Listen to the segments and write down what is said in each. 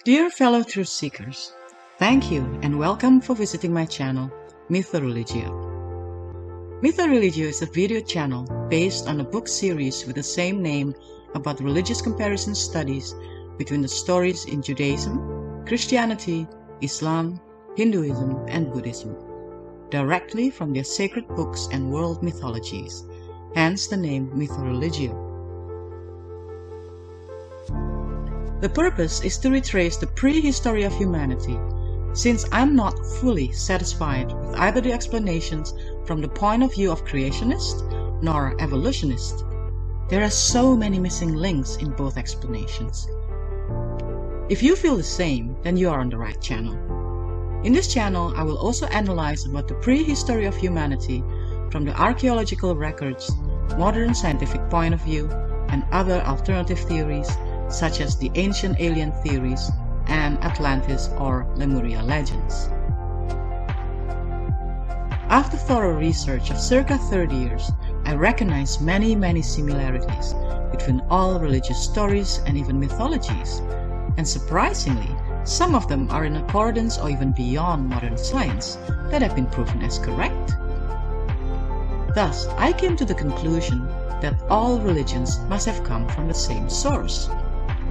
Dear fellow truth seekers, thank you and welcome for visiting my channel, MythoReligio. MythoReligio is a video channel based on a book series with the same name about religious comparison studies between the stories in Judaism, Christianity, Islam, Hinduism and Buddhism, directly from their sacred books and world mythologies, hence the name MythoReligio. The purpose is to retrace the prehistory of humanity, since I'm not fully satisfied with either the explanations from the point of view of creationist nor evolutionist. There are so many missing links in both explanations. If you feel the same, then you are on the right channel. In this channel, I will also analyze about the prehistory of humanity from the archaeological records, modern scientific point of view, and other alternative theories such as the ancient alien theories and Atlantis or Lemuria legends. After thorough research of circa 30 years, I recognize many similarities between all religious stories and even mythologies, and surprisingly, some of them are in accordance or even beyond modern science that have been proven as correct. Thus, I came to the conclusion that all religions must have come from the same source.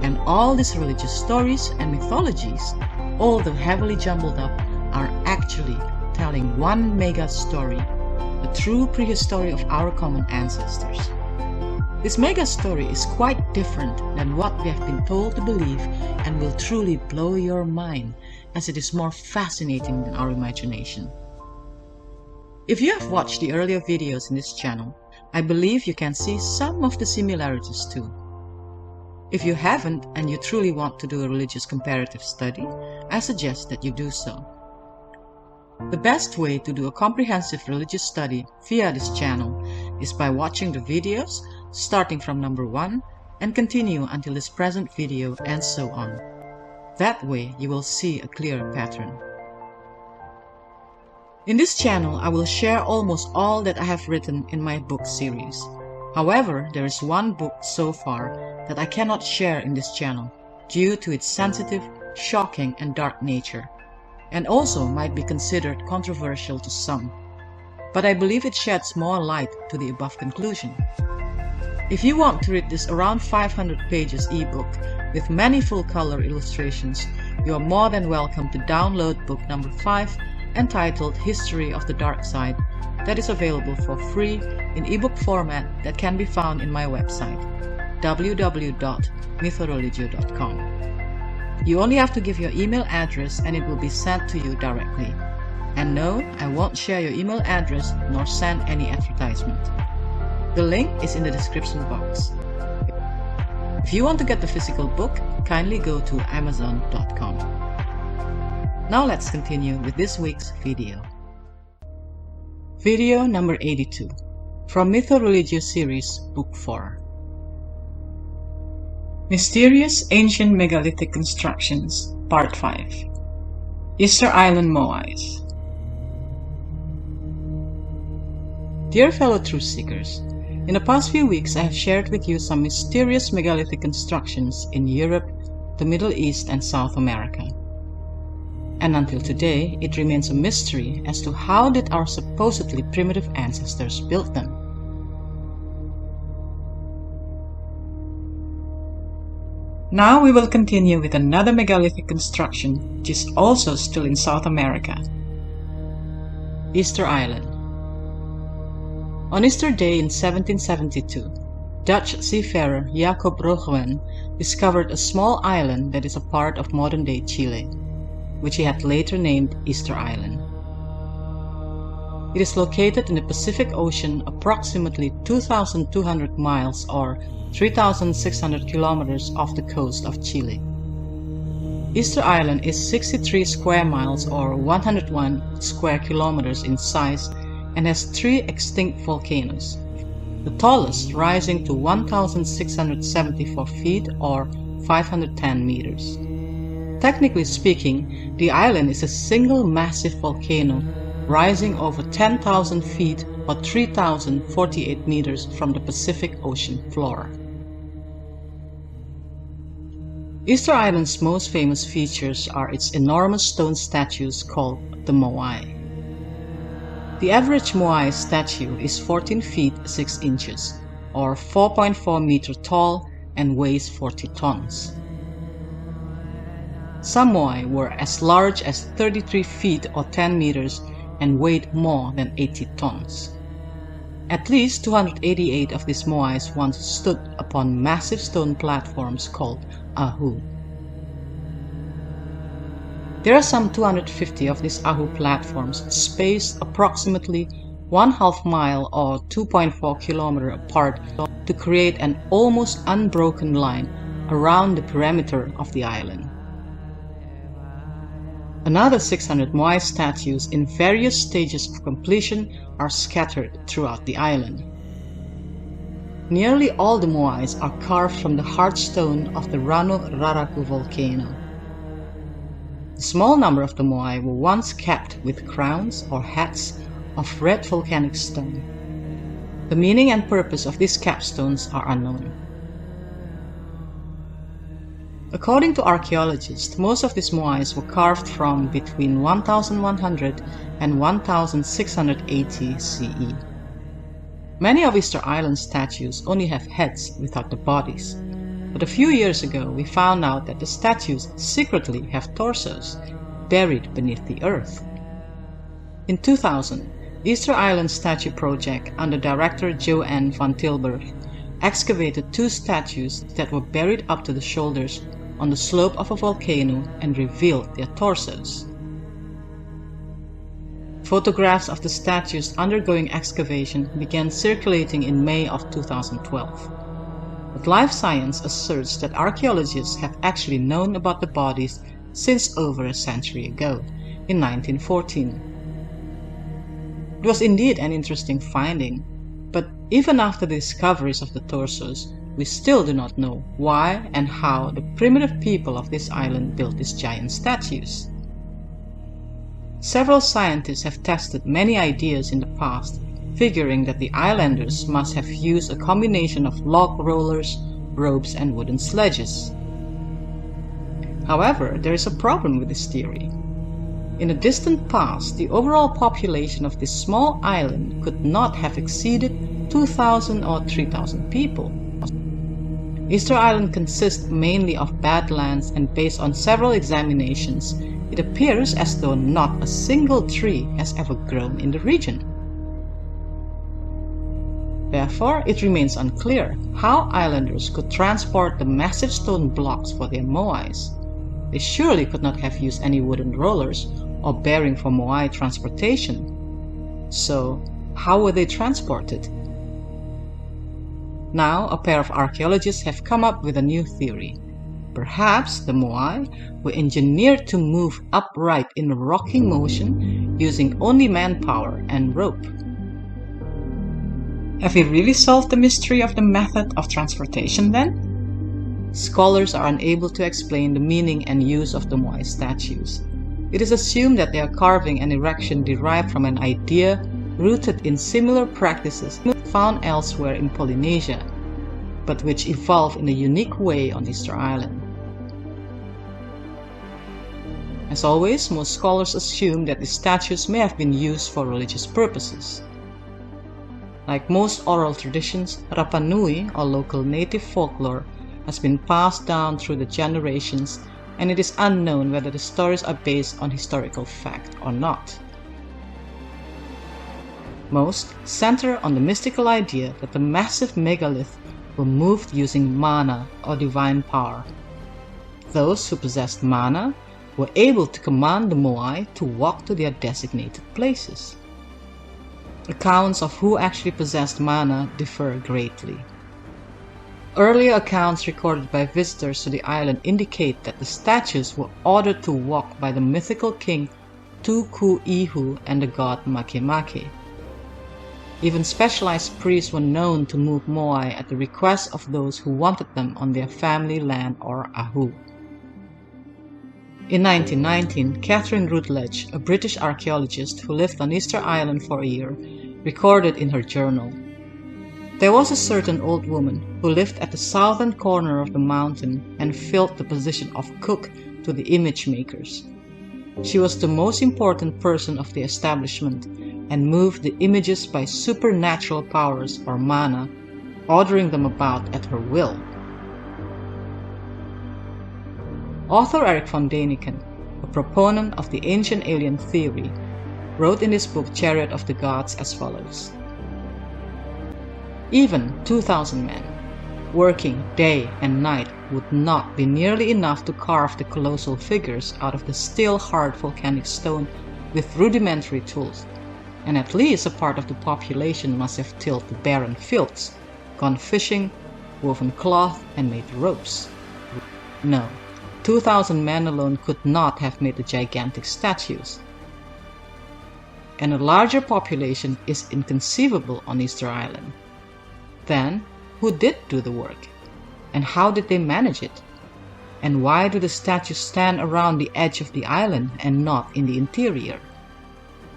And all these religious stories and mythologies, although heavily jumbled up, are actually telling one mega story, the true prehistory of our common ancestors. This mega story is quite different than what we have been told to believe and will truly blow your mind, as it is more fascinating than our imagination. If you have watched the earlier videos in this channel, I believe you can see some of the similarities too. If you haven't and you truly want to do a religious comparative study, I suggest that you do so. The best way to do a comprehensive religious study via this channel is by watching the videos starting from number 1 and continue until this present video and so on. That way you will see a clear pattern. In this channel, I will share almost all that I have written in my book series. However, there is one book so far that I cannot share in this channel due to its sensitive, shocking and dark nature, and also might be considered controversial to some, but I believe it sheds more light to the above conclusion. If you want to read this around 500 pages ebook with many full-color illustrations, you are more than welcome to download book number 5 entitled History of the Dark Side, that is available for free in ebook format that can be found in my website www.mythoreligio.com. You only have to give your email address and it will be sent to you directly. And no, I won't share your email address nor send any advertisement. The link is in the description box. If you want to get the physical book, kindly go to amazon.com. Now let's continue with this week's video. Video number 82 from MythoReligio series, Book 4. Mysterious Ancient Megalithic Constructions, Part 5. Easter Island, Moais. Dear fellow truth seekers, in the past few weeks I have shared with you some mysterious megalithic constructions in Europe, the Middle East and South America. And until today, it remains a mystery as to how did our supposedly primitive ancestors build them. Now we will continue with another megalithic construction which is also still in South America. Easter Island. On Easter Day in 1772, Dutch seafarer Jacob Roggewijn discovered a small island that is a part of modern-day Chile, which he had later named Easter Island. It is located in the Pacific Ocean approximately 2,200 miles or 3,600 kilometers off the coast of Chile. Easter Island is 63 square miles or 101 square kilometers in size and has 3 extinct volcanoes, the tallest rising to 1,674 feet or 510 meters. Technically speaking, the island is a single massive volcano rising over 10,000 feet or 3,048 meters from the Pacific Ocean floor. Easter Island's most famous features are its enormous stone statues called the Moais. The average Moais statue is 14 feet 6 inches, or 4.4 meters tall, and weighs 40 tons. Some Moai were as large as 33 feet or 10 meters and weighed more than 80 tons. At least 288 of these Moais once stood upon massive stone platforms called ahu. There are some 250 of these ahu platforms spaced approximately 1/2 mile or 2.4 kilometers apart to create an almost unbroken line around the perimeter of the island. Another 600 Moai statues in various stages of completion are scattered throughout the island. Nearly all the Moais are carved from the hard stone of the Rano Raraku volcano. A small number of the Moai were once capped with crowns or hats of red volcanic stone. The meaning and purpose of these capstones are unknown. According to archaeologists, most of these Moais were carved from between 1100 and 1680 CE. Many of Easter Island statues only have heads without the bodies, but a few years ago we found out that the statues secretly have torsos buried beneath the earth. In 2000, the Easter Island Statue Project under director Joanne van Tilburg excavated 2 statues that were buried up to the shoulders on the slope of a volcano and revealed their torsos. Photographs of the statues undergoing excavation began circulating in May of 2012. But Life Science asserts that archaeologists have actually known about the bodies since over a century ago, in 1914. It was indeed an interesting finding, but even after the discoveries of the torsos, we still do not know why and how the primitive people of this island built these giant statues. Several scientists have tested many ideas in the past, figuring that the islanders must have used a combination of log rollers, ropes, and wooden sledges. However, there is a problem with this theory. In the distant past, the overall population of this small island could not have exceeded 2,000 or 3,000 people. Easter Island consists mainly of badlands, and based on several examinations, it appears as though not a single tree has ever grown in the region. Therefore, it remains unclear how islanders could transport the massive stone blocks for their moais. They surely could not have used any wooden rollers or bearing for moai transportation. So, how were they transported? Now, a pair of archaeologists have come up with a new theory. Perhaps the moai were engineered to move upright in a rocking motion using only manpower and rope. Have we really solved the mystery of the method of transportation then? Scholars are unable to explain the meaning and use of the Moai statues. It is assumed that their carving and erection derived from an idea rooted in similar practices found elsewhere in Polynesia, but which evolved in a unique way on Easter Island. As always, most scholars assume that the statues may have been used for religious purposes. Like most oral traditions, Rapa Nui, or local native folklore, has been passed down through the generations, and it is unknown whether the stories are based on historical fact or not. Most center on the mystical idea that the massive megalith were moved using mana or divine power. Those who possessed mana were able to command the moai to walk to their designated places. Accounts of who actually possessed mana differ greatly. Earlier accounts recorded by visitors to the island indicate that the statues were ordered to walk by the mythical king Tuku Ihu and the god Makemake. Even specialized priests were known to move moai at the request of those who wanted them on their family land or ahu. In 1919, Catherine Routledge, a British archaeologist who lived on Easter Island for a year, recorded in her journal, There was a certain old woman who lived at the southern corner of the mountain and filled the position of cook to the image makers. She was the most important person of the establishment and moved the images by supernatural powers or mana, ordering them about at her will. Author Eric von Däniken, a proponent of the ancient alien theory, wrote in his book Chariot of the Gods as follows. Even 2,000 men, working day and night, would not be nearly enough to carve the colossal figures out of the still hard volcanic stone with rudimentary tools, and at least a part of the population must have tilled the barren fields, gone fishing, woven cloth, and made ropes. No, 2,000 men alone could not have made the gigantic statues. And a larger population is inconceivable on Easter Island. Then, who did do the work? And how did they manage it? And why do the statues stand around the edge of the island and not in the interior?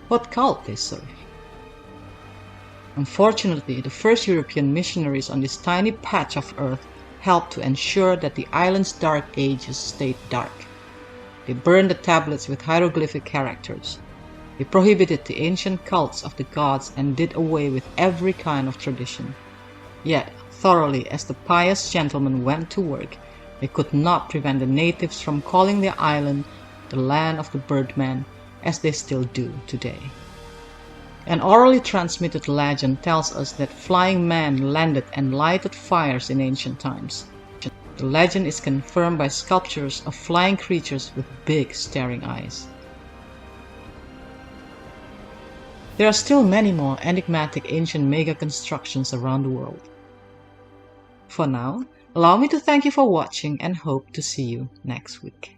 What cult they serve? Unfortunately, the first European missionaries on this tiny patch of earth helped to ensure that the island's dark ages stayed dark. They burned the tablets with hieroglyphic characters. They prohibited the ancient cults of the gods and did away with every kind of tradition. Yet, thoroughly as the pious gentlemen went to work, they could not prevent the natives from calling the island the land of the birdman, as they still do today. An orally transmitted legend tells us that flying men landed and lighted fires in ancient times. The legend is confirmed by sculptures of flying creatures with big staring eyes. There are still many more enigmatic ancient mega constructions around the world. For now, allow me to thank you for watching and hope to see you next week.